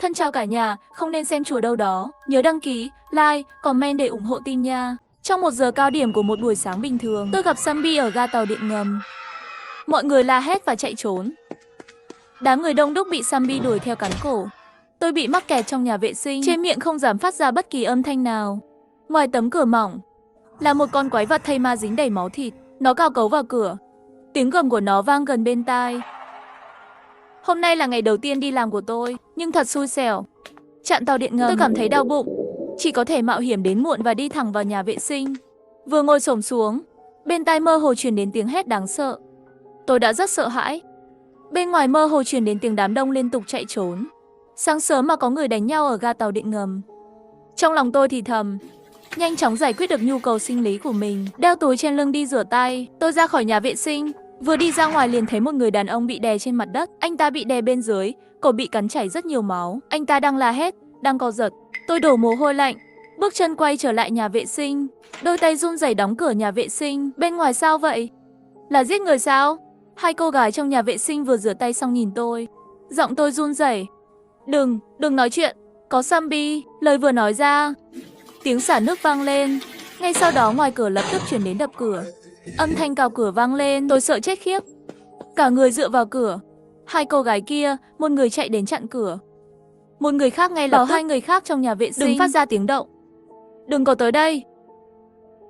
Thân chào cả nhà, không nên xem chùa đâu đó. Nhớ đăng ký, like, comment để ủng hộ team nha. Trong 1 giờ cao điểm của một buổi sáng bình thường, tôi gặp Sambi ở ga tàu điện ngầm. Mọi người la hét và chạy trốn. Đám người đông đúc bị Sambi đuổi theo cắn cổ. Tôi bị mắc kẹt trong nhà vệ sinh, trên miệng không dám phát ra bất kỳ âm thanh nào. Ngoài tấm cửa mỏng là một con quái vật thây ma dính đầy máu thịt. Nó cào cấu vào cửa. Tiếng gầm của nó vang gần bên tai. Hôm nay là ngày đầu tiên đi làm của tôi, nhưng thật xui xẻo. Chặn tàu điện ngầm, tôi cảm thấy đau bụng. Chỉ có thể mạo hiểm đến muộn và đi thẳng vào nhà vệ sinh. Vừa ngồi xổm xuống, bên tai mơ hồ truyền đến tiếng hét đáng sợ. Tôi đã rất sợ hãi. Bên ngoài mơ hồ truyền đến tiếng đám đông liên tục chạy trốn. Sáng sớm mà có người đánh nhau ở ga tàu điện ngầm. Trong lòng tôi thì thầm, nhanh chóng giải quyết được nhu cầu sinh lý của mình. Đeo túi trên lưng đi rửa tay. Tôi ra khỏi nhà vệ sinh. Vừa đi ra ngoài liền thấy một người đàn ông bị đè trên mặt đất. Anh ta bị đè bên dưới, cổ bị cắn chảy rất nhiều máu. Anh ta đang la hét, đang co giật. Tôi đổ mồ hôi lạnh, bước chân quay trở lại nhà vệ sinh. Đôi tay run rẩy đóng cửa nhà vệ sinh. Bên ngoài sao vậy? Là giết người sao? Hai cô gái trong nhà vệ sinh vừa rửa tay xong nhìn tôi. Giọng tôi run rẩy. Đừng nói chuyện. Có Sambi. Lời vừa nói ra, tiếng xả nước vang lên. Ngay sau đó ngoài cửa lập tức chuyển đến đập cửa. Âm thanh cào cửa vang lên, tôi sợ chết khiếp. Cả người dựa vào cửa. Hai cô gái kia, một người chạy đến chặn cửa. Một người khác ngay lập tức hai người khác trong nhà vệ sinh đừng phát ra tiếng động. Đừng có tới đây.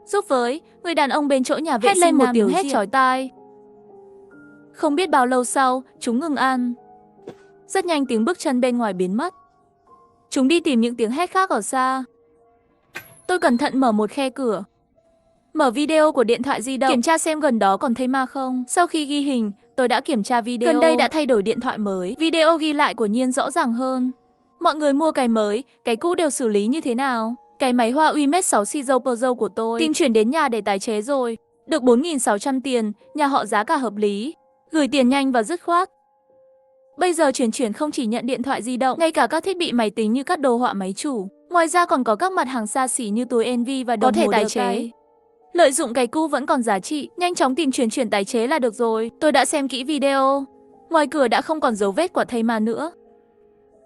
Giúp với, người đàn ông bên chỗ nhà vệ sinh lên một tiếng hét chói tai. Không biết bao lâu sau, chúng ngừng ăn. Rất nhanh tiếng bước chân bên ngoài biến mất. Chúng đi tìm những tiếng hét khác ở xa. Tôi cẩn thận mở một khe cửa. Mở video của điện thoại di động, kiểm tra xem gần đó còn thấy ma không. Sau khi ghi hình, tôi đã kiểm tra video. Gần đây đã thay đổi điện thoại mới. Video ghi lại của nhiên rõ ràng hơn. Mọi người mua cái mới, cái cũ đều xử lý như thế nào? Cái máy Huawei Mate 6 Shizou Pro của tôi tìm chuyển đến nhà để tái chế rồi. Được 4.600 tiền, nhà họ giá cả hợp lý. Gửi tiền nhanh và dứt khoát. Bây giờ chuyển không chỉ nhận điện thoại di động, ngay cả các thiết bị máy tính như các đồ họa máy chủ. Ngoài ra còn có các mặt hàng xa xỉ như túi Envy và đồng hồ có thể tái chế. Lợi dụng cái cũ vẫn còn giá trị, nhanh chóng tìm chuyển tái chế là được rồi. Tôi đã xem kỹ video. Ngoài cửa đã không còn dấu vết của thây ma nữa.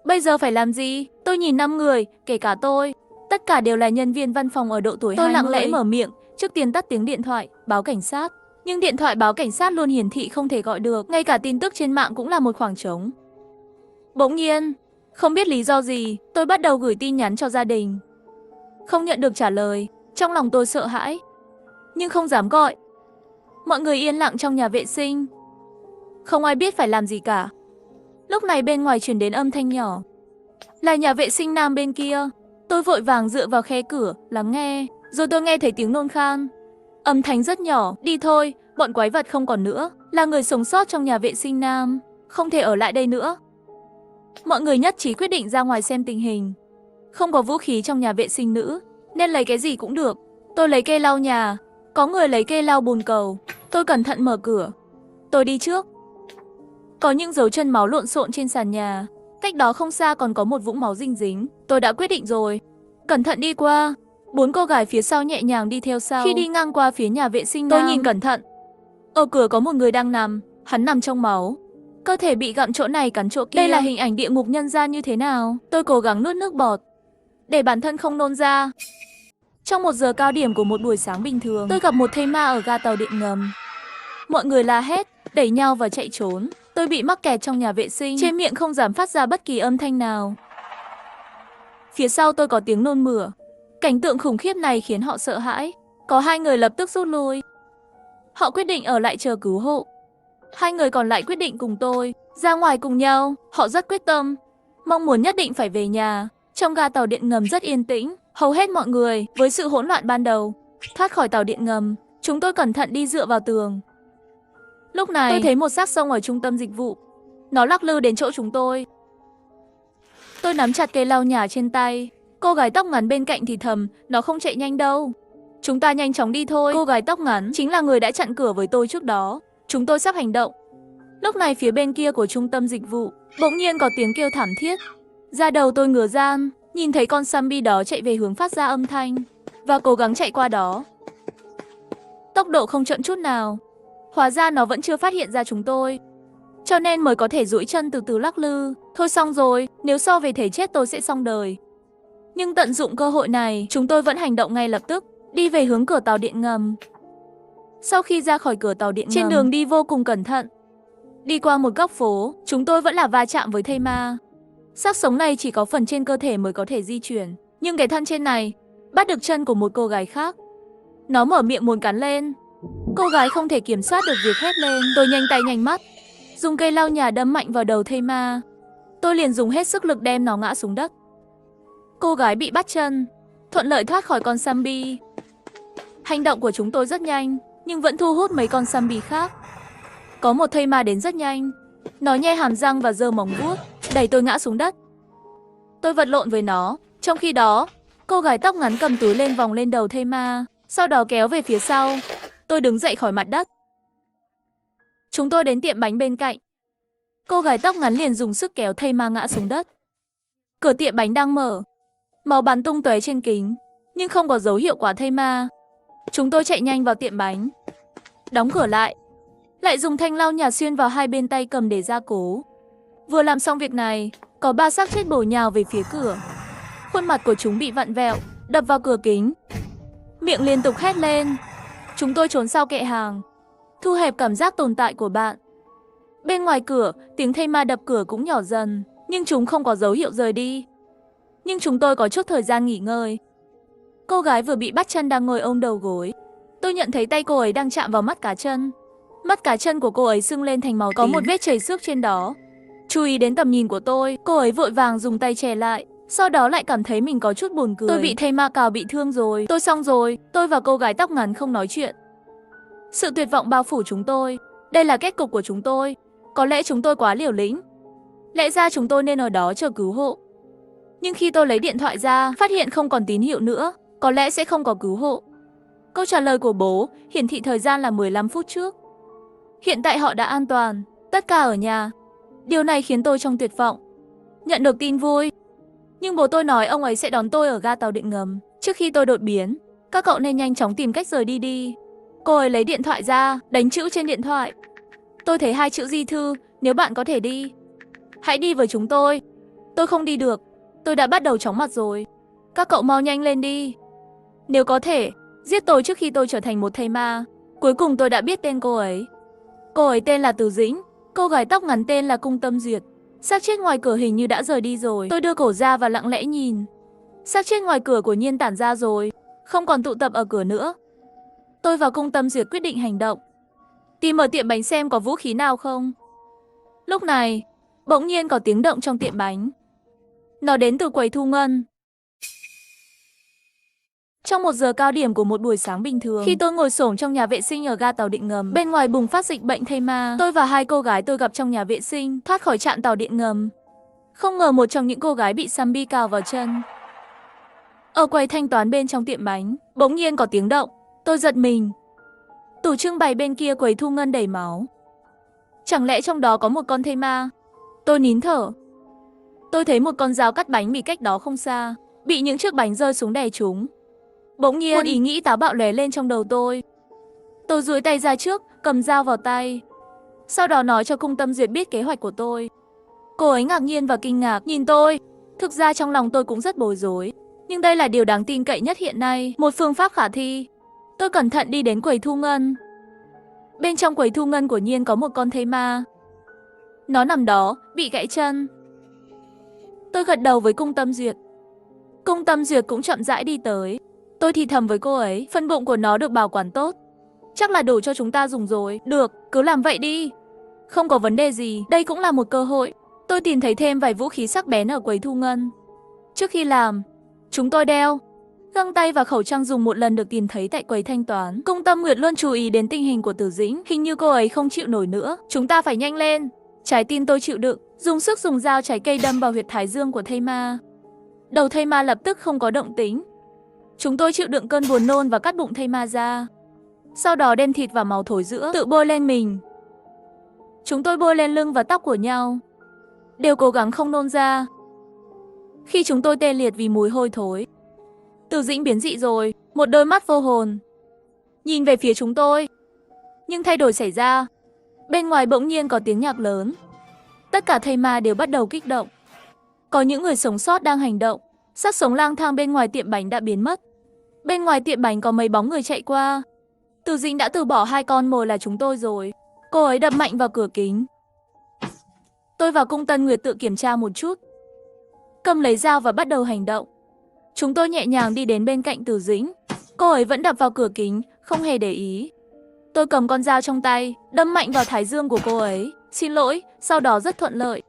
Bây giờ phải làm gì? Tôi nhìn 5 người, kể cả tôi. Tất cả đều là nhân viên văn phòng ở độ tuổi 20. Tôi lặng lẽ mở miệng, trước tiên tắt tiếng điện thoại, báo cảnh sát. Nhưng điện thoại báo cảnh sát luôn hiển thị không thể gọi được, ngay cả tin tức trên mạng cũng là một khoảng trống. Bỗng nhiên, không biết lý do gì, tôi bắt đầu gửi tin nhắn cho gia đình. Không nhận được trả lời, trong lòng tôi sợ hãi, nhưng không dám gọi. Mọi người yên lặng trong nhà vệ sinh. Không ai biết phải làm gì cả. Lúc này bên ngoài truyền đến âm thanh nhỏ. Là nhà vệ sinh nam bên kia. Tôi vội vàng dựa vào khe cửa, lắng nghe. Rồi tôi nghe thấy tiếng nôn khan. Âm thanh rất nhỏ, đi thôi, bọn quái vật không còn nữa. Là người sống sót trong nhà vệ sinh nam, không thể ở lại đây nữa. Mọi người nhất trí quyết định ra ngoài xem tình hình. Không có vũ khí trong nhà vệ sinh nữ, nên lấy cái gì cũng được. Tôi lấy cây lau nhà, có người lấy cây lau bồn cầu. Tôi cẩn thận mở cửa. Tôi đi trước. Có những dấu chân máu lộn xộn trên sàn nhà. Cách đó không xa còn có một vũng máu dinh dính. Tôi đã quyết định rồi. Cẩn thận đi qua. 4 cô gái phía sau nhẹ nhàng đi theo sau. Khi đi ngang qua phía nhà vệ sinh tôi nhìn cẩn thận. Ở cửa có một người đang nằm. Hắn nằm trong máu. Cơ thể bị gặm chỗ này cắn chỗ kia. Đây là hình ảnh địa ngục nhân gian như thế nào? Tôi cố gắng nuốt nước bọt để bản thân không nôn ra. Trong 1 giờ cao điểm của một buổi sáng bình thường, tôi gặp một thây ma ở ga tàu điện ngầm. Mọi người la hét, đẩy nhau và chạy trốn. Tôi bị mắc kẹt trong nhà vệ sinh, trên miệng không dám phát ra bất kỳ âm thanh nào. Phía sau tôi có tiếng nôn mửa. Cảnh tượng khủng khiếp này khiến họ sợ hãi. Có 2 người lập tức rút lui. Họ quyết định ở lại chờ cứu hộ. 2 người còn lại quyết định cùng tôi ra ngoài cùng nhau. Họ rất quyết tâm, mong muốn nhất định phải về nhà. Trong ga tàu điện ngầm rất yên tĩnh. Hầu hết mọi người, với sự hỗn loạn ban đầu, thoát khỏi tàu điện ngầm. Chúng tôi cẩn thận đi dựa vào tường. Lúc này, tôi thấy một xác sông ở trung tâm dịch vụ. Nó lắc lư đến chỗ chúng tôi. Tôi nắm chặt cây lau nhà trên tay. Cô gái tóc ngắn bên cạnh thì thầm, nó không chạy nhanh đâu. Chúng ta nhanh chóng đi thôi. Cô gái tóc ngắn chính là người đã chặn cửa với tôi trước đó. Chúng tôi sắp hành động. Lúc này phía bên kia của trung tâm dịch vụ, bỗng nhiên có tiếng kêu thảm thiết. Da đầu tôi ngửa ra, nhìn thấy con Sambi đó chạy về hướng phát ra âm thanh và cố gắng chạy qua đó. Tốc độ không chậm chút nào. Hóa ra nó vẫn chưa phát hiện ra chúng tôi. cho nên mới có thể duỗi chân từ từ lắc lư. Thôi xong rồi, nếu so về thể chất tôi sẽ xong đời. Nhưng tận dụng cơ hội này, chúng tôi vẫn hành động ngay lập tức, đi về hướng cửa tàu điện ngầm. Sau khi ra khỏi cửa tàu điện ngầm, trên đường đi vô cùng cẩn thận. Đi qua một góc phố, chúng tôi vẫn là va chạm với thây ma. Xác sống này chỉ có phần trên cơ thể mới có thể di chuyển, nhưng cái thân trên này bắt được chân của một cô gái khác. Nó mở miệng muốn cắn lên. Cô gái không thể kiểm soát được việc hét lên. Tôi nhanh tay nhanh mắt, dùng cây lau nhà đâm mạnh vào đầu thây ma. Tôi liền dùng hết sức lực đem nó ngã xuống đất. Cô gái bị bắt chân, thuận lợi thoát khỏi con zombie. Hành động của chúng tôi rất nhanh, nhưng vẫn thu hút mấy con zombie khác. Có một thây ma đến rất nhanh. Nó nhe hàm răng và giơ móng vuốt, đẩy tôi ngã xuống đất. Tôi vật lộn với nó. Trong khi đó, cô gái tóc ngắn cầm túi lên vòng lên đầu thây ma, sau đó kéo về phía sau. Tôi đứng dậy khỏi mặt đất. Chúng tôi đến tiệm bánh bên cạnh. Cô gái tóc ngắn liền dùng sức kéo thây ma ngã xuống đất. Cửa tiệm bánh đang mở, máu bắn tung tóe trên kính, nhưng không có dấu hiệu của thây ma. Chúng tôi chạy nhanh vào tiệm bánh, đóng cửa lại, lại dùng thanh lau nhà xuyên vào hai bên tay cầm để gia cố. Vừa làm xong việc này, có 3 xác chết bổ nhào về phía cửa. Khuôn mặt của chúng bị vặn vẹo, đập vào cửa kính, miệng liên tục hét lên. Chúng tôi trốn sau kệ hàng, thu hẹp cảm giác tồn tại của bạn. Bên ngoài cửa, tiếng thây ma đập cửa cũng nhỏ dần, nhưng chúng không có dấu hiệu rời đi. Nhưng chúng tôi có chút thời gian nghỉ ngơi. Cô gái vừa bị bắt chân đang ngồi ôm đầu gối. Tôi nhận thấy tay cô ấy đang chạm vào mắt cá chân. Mắt cá chân của cô ấy sưng lên thành màu tím, có một vết chảy xước trên đó. Chú ý đến tầm nhìn của tôi, cô ấy vội vàng dùng tay che lại. Sau đó lại cảm thấy mình có chút buồn cười. Tôi bị thây ma cào bị thương rồi, tôi xong rồi. Tôi và cô gái tóc ngắn không nói chuyện. Sự tuyệt vọng bao phủ chúng tôi. Đây là kết cục của chúng tôi. Có lẽ chúng tôi quá liều lĩnh. Lẽ ra chúng tôi nên ở đó chờ cứu hộ. Nhưng khi tôi lấy điện thoại ra, phát hiện không còn tín hiệu nữa. Có lẽ sẽ không có cứu hộ. Câu trả lời của bố hiển thị thời gian là 15 phút trước. Hiện tại họ đã an toàn, tất cả ở nhà. Điều này khiến tôi trong tuyệt vọng. Nhận được tin vui, nhưng bố tôi nói ông ấy sẽ đón tôi ở ga tàu điện ngầm. Trước khi tôi đột biến, các cậu nên nhanh chóng tìm cách rời đi đi. Cô ấy lấy điện thoại ra, đánh chữ trên điện thoại. Tôi thấy 2 chữ di thư, nếu bạn có thể đi. Hãy đi với chúng tôi. Tôi không đi được, tôi đã bắt đầu chóng mặt rồi. Các cậu mau nhanh lên đi. Nếu có thể, giết tôi trước khi tôi trở thành một thây ma. Cuối cùng tôi đã biết tên cô ấy. Cô ấy tên là Từ Dĩnh, cô gái tóc ngắn tên là Cung Tâm Duyệt. Xác chết ngoài cửa hình như đã rời đi rồi. Tôi đưa cổ ra và lặng lẽ nhìn. Xác chết ngoài cửa của nhiên tản ra rồi, không còn tụ tập ở cửa nữa. Tôi và Cung Tâm Duyệt quyết định hành động, tìm ở tiệm bánh xem có vũ khí nào không. Lúc này, bỗng nhiên có tiếng động trong tiệm bánh. Nó đến từ quầy thu ngân. Trong một giờ cao điểm của một buổi sáng bình thường, khi tôi ngồi xổm trong nhà vệ sinh ở ga tàu điện ngầm, bên ngoài bùng phát dịch bệnh thây ma. Tôi và 2 cô gái tôi gặp trong nhà vệ sinh thoát khỏi trạm tàu điện ngầm. Không ngờ một trong những cô gái bị zombie cào vào chân. Ở quầy thanh toán bên trong tiệm bánh, bỗng nhiên có tiếng động. Tôi giật mình. Tủ trưng bày bên kia quầy thu ngân đầy máu. Chẳng lẽ trong đó có một con thây ma? Tôi nín thở. Tôi thấy một con dao cắt bánh mì cách đó không xa, bị những chiếc bánh rơi xuống đè chúng. Bỗng nhiên, một ý nghĩ táo bạo lóe lên trong đầu tôi. Tôi duỗi tay ra trước, cầm dao vào tay. Sau đó nói cho Cung Tâm Duyệt biết kế hoạch của tôi. Cô ấy ngạc nhiên và kinh ngạc nhìn tôi. Thực ra trong lòng tôi cũng rất bối rối. Nhưng đây là điều đáng tin cậy nhất hiện nay, một phương pháp khả thi. Tôi cẩn thận đi đến quầy thu ngân. Bên trong quầy thu ngân của Nhiên có một con thây ma. Nó nằm đó, bị gãy chân. Tôi gật đầu với Cung Tâm Duyệt. Cung Tâm Duyệt cũng chậm rãi đi tới. Tôi thì thầm với cô ấy, phân bụng của nó được bảo quản tốt. Chắc là đủ cho chúng ta dùng rồi. Được, cứ làm vậy đi. Không có vấn đề gì, đây cũng là một cơ hội. Tôi tìm thấy thêm vài vũ khí sắc bén ở quầy thu ngân. Trước khi làm, chúng tôi đeo găng tay và khẩu trang dùng một lần được tìm thấy tại quầy thanh toán. Cung Tâm Nguyệt luôn chú ý đến tình hình của Tử Dĩnh. Hình như cô ấy không chịu nổi nữa. Chúng ta phải nhanh lên. Trái tim tôi chịu đựng, dùng sức dùng dao trái cây đâm vào huyệt thái dương của thây ma. Đầu thây ma lập tức không có động tĩnh. Chúng tôi chịu đựng cơn buồn nôn và cắt bụng thây ma ra. Sau đó đem thịt và máu thối rữa tự bôi lên mình. Chúng tôi bôi lên lưng và tóc của nhau, đều cố gắng không nôn ra. Khi chúng tôi tê liệt vì mùi hôi thối, Từ Dĩnh biến dị rồi, một đôi mắt vô hồn nhìn về phía chúng tôi. Nhưng thay đổi xảy ra. Bên ngoài bỗng nhiên có tiếng nhạc lớn. Tất cả thây ma đều bắt đầu kích động. Có những người sống sót đang hành động. Xác sống lang thang bên ngoài tiệm bánh đã biến mất. Bên ngoài tiệm bánh có mấy bóng người chạy qua. Từ Dĩnh đã từ bỏ 2 con mồi là chúng tôi rồi. Cô ấy đập mạnh vào cửa kính. Tôi và Cung Tân Nguyệt tự kiểm tra một chút. Cầm lấy dao và bắt đầu hành động. Chúng tôi nhẹ nhàng đi đến bên cạnh Từ Dĩnh. Cô ấy vẫn đập vào cửa kính, không hề để ý. Tôi cầm con dao trong tay, đâm mạnh vào thái dương của cô ấy. Xin lỗi, sau đó rất thuận lợi.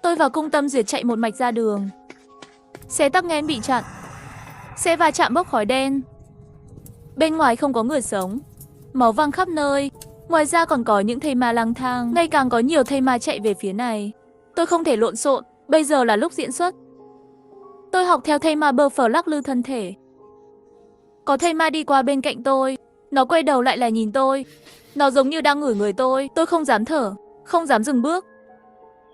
Tôi và Cung Tâm Duyệt chạy một mạch ra đường. Xe tắc nghẽn bị chặn. Xe va chạm bốc khói đen. Bên ngoài không có người sống. Máu văng khắp nơi. Ngoài ra còn có những thây ma lang thang. Ngày càng có nhiều thây ma chạy về phía này. Tôi không thể lộn xộn. Bây giờ là lúc diễn xuất. Tôi học theo thây ma bơ phờ lắc lư thân thể. Có thây ma đi qua bên cạnh tôi. Nó quay đầu lại là nhìn tôi. Nó giống như đang ngửi người tôi. Tôi không dám thở, không dám dừng bước.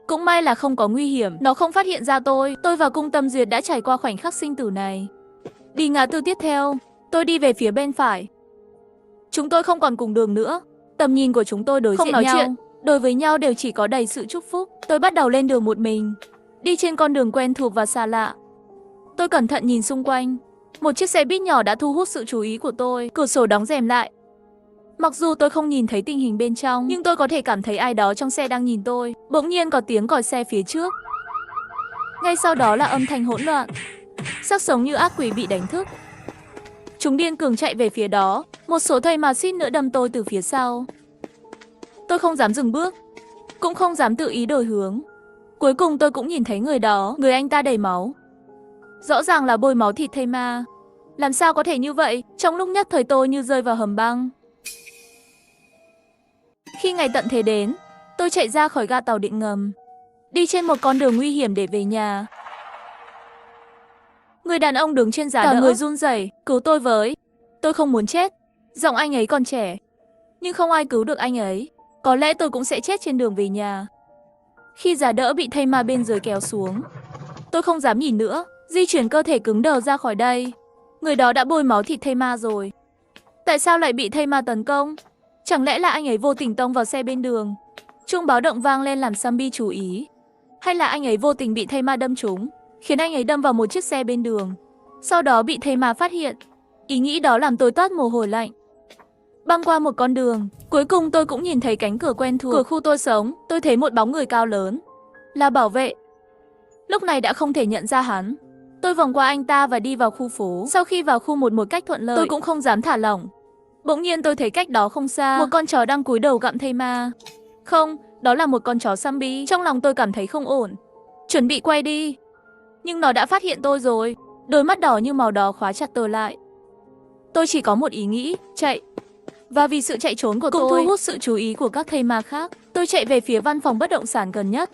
Cũng may là không có nguy hiểm. Nó không phát hiện ra tôi. Tôi và Cung Tâm Duyệt đã trải qua khoảnh khắc sinh tử này. Đi ngã tư tiếp theo. Tôi đi về phía bên phải. Chúng tôi không còn cùng đường nữa. Tầm nhìn của chúng tôi đối diện nhau. Chuyện. Đối với nhau đều chỉ có đầy sự chúc phúc. Tôi bắt đầu lên đường một mình. Đi trên con đường quen thuộc và xa lạ. Tôi cẩn thận nhìn xung quanh. Một chiếc xe buýt nhỏ đã thu hút sự chú ý của tôi. Cửa sổ đóng rèm lại. Mặc dù tôi không nhìn thấy tình hình bên trong, nhưng tôi có thể cảm thấy ai đó trong xe đang nhìn tôi. Bỗng nhiên có tiếng còi xe phía trước. Ngay sau đó là âm thanh hỗn loạn. Xác sống như ác quỷ bị đánh thức. Chúng điên cuồng chạy về phía đó. Một số thây ma suýt nữa đâm tôi từ phía sau. Tôi không dám dừng bước, cũng không dám tự ý đổi hướng. Cuối cùng tôi cũng nhìn thấy người đó. Người anh ta đầy máu. Rõ ràng là bôi máu thịt thây ma. Làm sao có thể như vậy? Trong lúc nhất thời tôi như rơi vào hầm băng. Khi ngày tận thế đến, tôi chạy ra khỏi ga tàu điện ngầm, đi trên một con đường nguy hiểm để về nhà. Người đàn ông đứng trên giá đỡ, cả người run rẩy, cứu tôi với. Tôi không muốn chết. Giọng anh ấy còn trẻ, nhưng không ai cứu được anh ấy. Có lẽ tôi cũng sẽ chết trên đường về nhà. Khi giá đỡ bị thây ma bên dưới kéo xuống, tôi không dám nhìn nữa, di chuyển cơ thể cứng đờ ra khỏi đây. Người đó đã bôi máu thịt thây ma rồi. Tại sao lại bị thây ma tấn công? Chẳng lẽ là anh ấy vô tình tông vào xe bên đường? Chuông báo động vang lên làm Sambi chú ý. Hay là anh ấy vô tình bị thây ma đâm trúng, khiến anh ấy đâm vào một chiếc xe bên đường, sau đó bị thây ma phát hiện. Ý nghĩ đó làm tôi toát mồ hôi lạnh. Băng qua một con đường, cuối cùng tôi cũng nhìn thấy cánh cửa quen thuộc. Cửa khu tôi sống, tôi thấy một bóng người cao lớn. Là bảo vệ. Lúc này đã không thể nhận ra hắn. Tôi vòng qua anh ta và đi vào khu phố. Sau khi vào khu một cách thuận lợi, tôi cũng không dám thả lỏng. Bỗng nhiên tôi thấy cách đó không xa, một con chó đang cúi đầu gặm thây ma. Không, đó là một con chó Sambi. Trong lòng tôi cảm thấy không ổn, chuẩn bị quay đi. Nhưng nó đã phát hiện tôi rồi. Đôi mắt đỏ như màu đó khóa chặt tôi lại. Tôi chỉ có một ý nghĩ, chạy. Và vì sự chạy trốn của tôi thu hút sự chú ý của các thây ma khác, tôi chạy về phía văn phòng bất động sản gần nhất.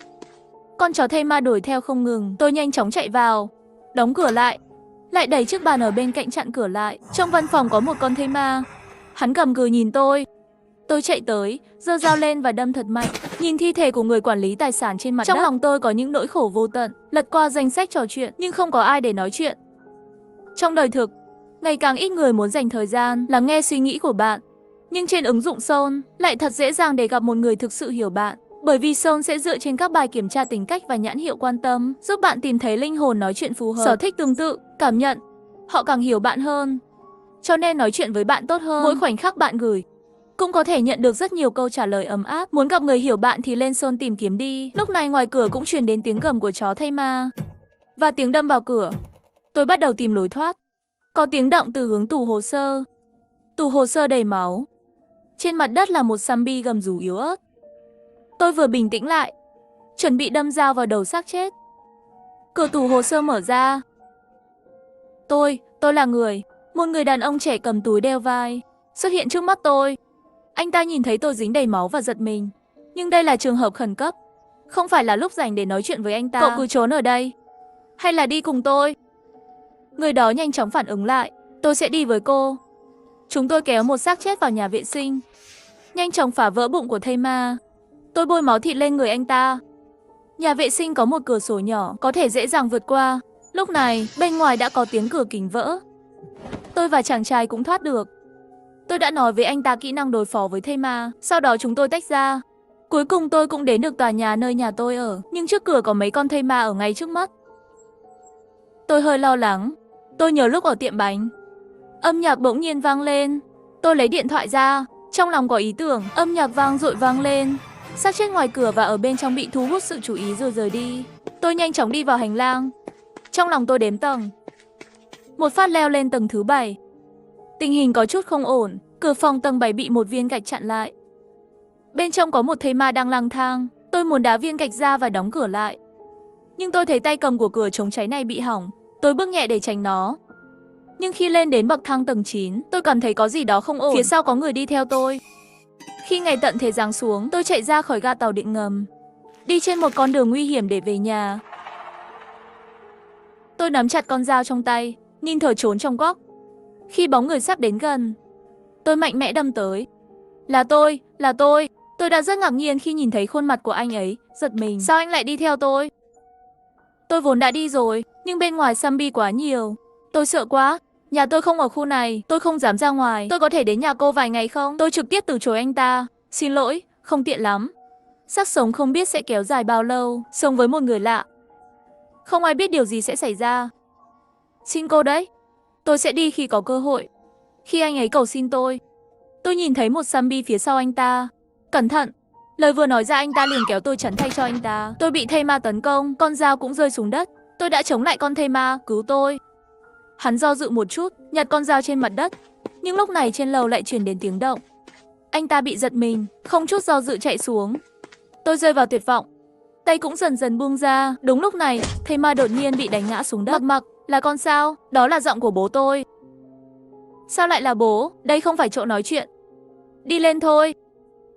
Con chó thây ma đuổi theo không ngừng. Tôi nhanh chóng chạy vào, đóng cửa lại đẩy chiếc bàn ở bên cạnh chặn cửa lại. Trong văn phòng có một con thây ma. Hắn gầm gừ nhìn tôi. Tôi chạy tới, giơ dao lên và đâm thật mạnh. Nhìn thi thể của người quản lý tài sản trên mặt đất, trong lòng tôi có những nỗi khổ vô tận. Lật qua danh sách trò chuyện, nhưng không có ai để nói chuyện. Trong đời thực, ngày càng ít người muốn dành thời gian lắng nghe suy nghĩ của bạn. Nhưng trên ứng dụng Soul lại thật dễ dàng để gặp một người thực sự hiểu bạn. Bởi vì Soul sẽ dựa trên các bài kiểm tra tính cách và nhãn hiệu quan tâm, giúp bạn tìm thấy linh hồn nói chuyện phù hợp, sở thích tương tự, cảm nhận. Họ càng hiểu bạn hơn, cho nên nói chuyện với bạn tốt hơn. Mỗi khoảnh khắc bạn gửi cũng có thể nhận được rất nhiều câu trả lời ấm áp. Muốn gặp người hiểu bạn thì lên Soul tìm kiếm đi. Lúc này ngoài cửa cũng truyền đến tiếng gầm của chó thây ma và tiếng đâm vào cửa. Tôi bắt đầu tìm lối thoát. Có tiếng động từ hướng tủ hồ sơ. Tủ hồ sơ đầy máu. Trên mặt đất là một Sambi gầm rú yếu ớt. Tôi vừa bình tĩnh lại, chuẩn bị đâm dao vào đầu xác chết. Cửa tủ hồ sơ mở ra. Tôi là người. Một người đàn ông trẻ cầm túi đeo vai xuất hiện trước mắt tôi. Anh ta nhìn thấy tôi dính đầy máu và giật mình. Nhưng đây là trường hợp khẩn cấp, không phải là lúc rảnh để nói chuyện với anh ta. Cậu cứ trốn ở đây, hay là đi cùng tôi? Người đó nhanh chóng phản ứng lại. Tôi sẽ đi với cô. Chúng tôi kéo một xác chết vào nhà vệ sinh, nhanh chóng phá vỡ bụng của thây ma. Tôi bôi máu thịt lên người anh ta. Nhà vệ sinh có một cửa sổ nhỏ, có thể dễ dàng vượt qua. Lúc này, bên ngoài đã có tiếng cửa kính vỡ. Tôi và chàng trai cũng thoát được. Tôi đã nói với anh ta kỹ năng đối phó với thây ma. Sau đó chúng tôi tách ra. Cuối cùng tôi cũng đến được tòa nhà nơi nhà tôi ở, nhưng trước cửa có mấy con thây ma ở ngay trước mắt. Tôi hơi lo lắng. Tôi nhớ lúc ở tiệm bánh, âm nhạc bỗng nhiên vang lên. Tôi lấy điện thoại ra, trong lòng có ý tưởng, âm nhạc vang dội vang lên. Xác chết ngoài cửa và ở bên trong bị thu hút sự chú ý rồi rời đi. Tôi nhanh chóng đi vào hành lang. Trong lòng tôi đếm tầng. Một phát leo lên tầng thứ 7. Tình hình có chút không ổn, cửa phòng tầng 7 bị một viên gạch chặn lại. Bên trong có một thây ma đang lang thang. Tôi muốn đá viên gạch ra và đóng cửa lại. Nhưng tôi thấy tay cầm của cửa chống cháy này bị hỏng. Tôi bước nhẹ để tránh nó. Nhưng khi lên đến bậc thang tầng 9, tôi cảm thấy có gì đó không ổn. Phía sau có người đi theo tôi. Khi ngày tận thế giáng xuống, tôi chạy ra khỏi ga tàu điện ngầm, đi trên một con đường nguy hiểm để về nhà. Tôi nắm chặt con dao trong tay, nhìn thở trốn trong góc. Khi bóng người sắp đến gần, tôi mạnh mẽ đâm tới. Là tôi. Tôi đã rất ngạc nhiên khi nhìn thấy khuôn mặt của anh ấy, giật mình. Sao anh lại đi theo tôi? Tôi vốn đã đi rồi, nhưng bên ngoài zombie quá nhiều. Tôi sợ quá. Nhà tôi không ở khu này, tôi không dám ra ngoài. Tôi có thể đến nhà cô vài ngày không? Tôi trực tiếp từ chối anh ta. Xin lỗi, không tiện lắm. Xác sống không biết sẽ kéo dài bao lâu, sống với một người lạ. Không ai biết điều gì sẽ xảy ra. Xin cô đấy. Tôi sẽ đi khi có cơ hội. Khi anh ấy cầu xin tôi nhìn thấy một zombie phía sau anh ta. Cẩn thận. Lời vừa nói ra anh ta liền kéo tôi chắn thay cho anh ta. Tôi bị thây ma tấn công, con dao cũng rơi xuống đất. Tôi đã chống lại con thây ma, cứu tôi. Hắn do dự một chút, nhặt con dao trên mặt đất. Nhưng lúc này trên lầu lại truyền đến tiếng động. Anh ta bị giật mình, không chút do dự chạy xuống. Tôi rơi vào tuyệt vọng. Tay cũng dần dần buông ra. Đúng lúc này, thây ma đột nhiên bị đánh ngã xuống đất. Mặc, là con sao? Đó là giọng của bố tôi. Sao lại là bố? Đây không phải chỗ nói chuyện. Đi lên thôi.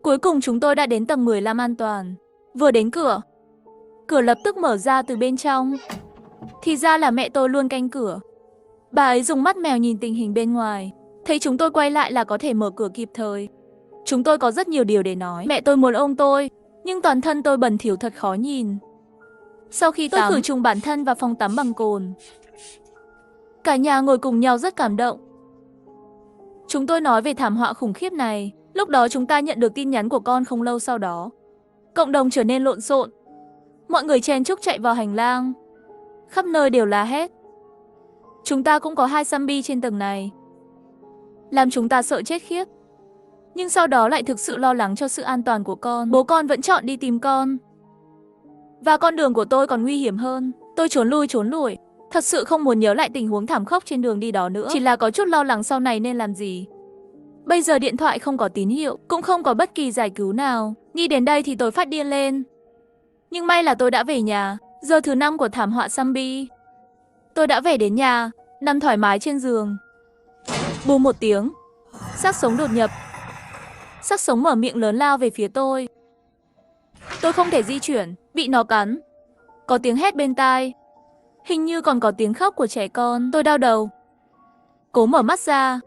Cuối cùng chúng tôi đã đến tầng 15 an toàn. Vừa đến cửa, cửa lập tức mở ra từ bên trong. Thì ra là mẹ tôi luôn canh cửa. Bà ấy dùng mắt mèo nhìn tình hình bên ngoài. Thấy chúng tôi quay lại là có thể mở cửa kịp thời. Chúng tôi có rất nhiều điều để nói. Mẹ tôi muốn ôm tôi, nhưng toàn thân tôi bẩn thỉu thật khó nhìn. Sau khi tôi khử trùng bản thân vào phòng tắm bằng cồn. Cả nhà ngồi cùng nhau rất cảm động. Chúng tôi nói về thảm họa khủng khiếp này. Lúc đó chúng ta nhận được tin nhắn của con không lâu sau đó. Cộng đồng trở nên lộn xộn. Mọi người chen chúc chạy vào hành lang. Khắp nơi đều la hét. Chúng ta cũng có 2 zombie trên tầng này, làm chúng ta sợ chết khiếp. Nhưng sau đó lại thực sự lo lắng cho sự an toàn của con. Bố con vẫn chọn đi tìm con. Và con đường của tôi còn nguy hiểm hơn. Tôi trốn lùi. Thật sự không muốn nhớ lại tình huống thảm khốc trên đường đi đó nữa. Chỉ là có chút lo lắng sau này nên làm gì. Bây giờ điện thoại không có tín hiệu, cũng không có bất kỳ giải cứu nào. Nghĩ đến đây thì tôi phát điên lên. Nhưng may là tôi đã về nhà. Giờ thứ 5 của thảm họa zombie. Tôi đã về đến nhà, nằm thoải mái trên giường. Bùm một tiếng, xác sống đột nhập. Xác sống mở miệng lớn lao về phía tôi. Tôi không thể di chuyển, bị nó cắn. Có tiếng hét bên tai. Hình như còn có tiếng khóc của trẻ con. Tôi đau đầu. Cố mở mắt ra.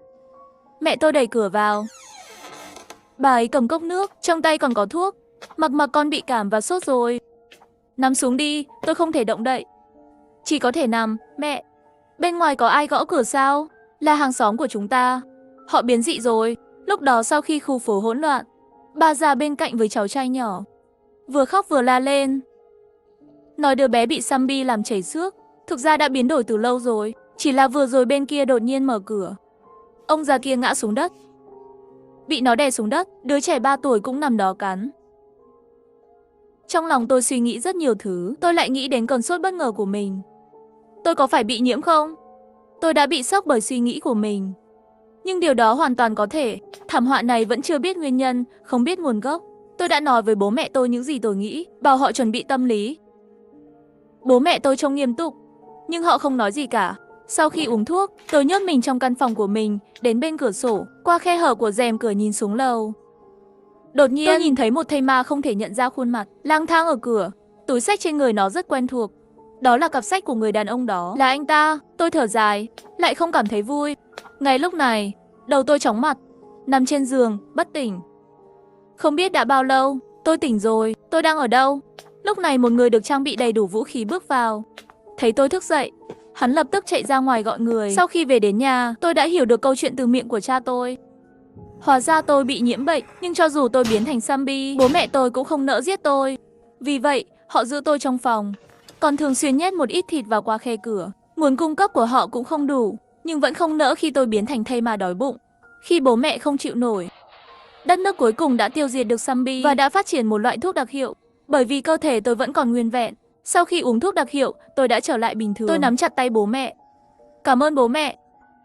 Mẹ tôi đẩy cửa vào. Bà ấy cầm cốc nước, trong tay còn có thuốc. Mặc con bị cảm và sốt rồi. Nằm xuống đi, tôi không thể động đậy. Chỉ có thể nằm. Mẹ, bên ngoài có ai gõ cửa sao? Là hàng xóm của chúng ta. Họ biến dị rồi. Lúc đó sau khi khu phố hỗn loạn, bà già bên cạnh với cháu trai nhỏ vừa khóc vừa la lên. Nói đứa bé bị zombie làm chảy xước. Thực ra đã biến đổi từ lâu rồi. Chỉ là vừa rồi bên kia đột nhiên mở cửa. Ông già kia ngã xuống đất. Bị nó đè xuống đất. Đứa trẻ 3 tuổi cũng nằm đó cắn. Trong lòng tôi suy nghĩ rất nhiều thứ. Tôi lại nghĩ đến cơn sốt bất ngờ của mình. Tôi có phải bị nhiễm không? Tôi đã bị sốc bởi suy nghĩ của mình. Nhưng điều đó hoàn toàn có thể. Thảm họa này vẫn chưa biết nguyên nhân, không biết nguồn gốc. Tôi đã nói với bố mẹ tôi những gì tôi nghĩ, bảo họ chuẩn bị tâm lý. Bố mẹ tôi trông nghiêm túc, nhưng họ không nói gì cả. Sau khi uống thuốc, tôi nhốt mình trong căn phòng của mình, đến bên cửa sổ, qua khe hở của rèm cửa nhìn xuống lầu. Đột nhiên, tôi nhìn thấy một thây ma không thể nhận ra khuôn mặt, lang thang ở cửa. Túi xách trên người nó rất quen thuộc. Đó là cặp sách của người đàn ông đó. Là anh ta. Tôi thở dài, lại không cảm thấy vui. Ngay lúc này, đầu tôi chóng mặt, nằm trên giường, bất tỉnh. Không biết đã bao lâu, tôi tỉnh rồi. Tôi đang ở đâu? Lúc này một người được trang bị đầy đủ vũ khí bước vào. Thấy tôi thức dậy, hắn lập tức chạy ra ngoài gọi người. Sau khi về đến nhà, tôi đã hiểu được câu chuyện từ miệng của cha tôi. Hóa ra tôi bị nhiễm bệnh, nhưng cho dù tôi biến thành zombie, bố mẹ tôi cũng không nỡ giết tôi. Vì vậy, họ giữ tôi trong phòng, còn thường xuyên nhét một ít thịt vào qua khe cửa. Nguồn cung cấp của họ cũng không đủ, nhưng vẫn không nỡ khi tôi biến thành thây ma đói bụng. Khi bố mẹ không chịu nổi, đất nước cuối cùng đã tiêu diệt được zombie và đã phát triển một loại thuốc đặc hiệu. Bởi vì cơ thể tôi vẫn còn nguyên vẹn, sau khi uống thuốc đặc hiệu, tôi đã trở lại bình thường. Tôi nắm chặt tay bố mẹ. Cảm ơn bố mẹ,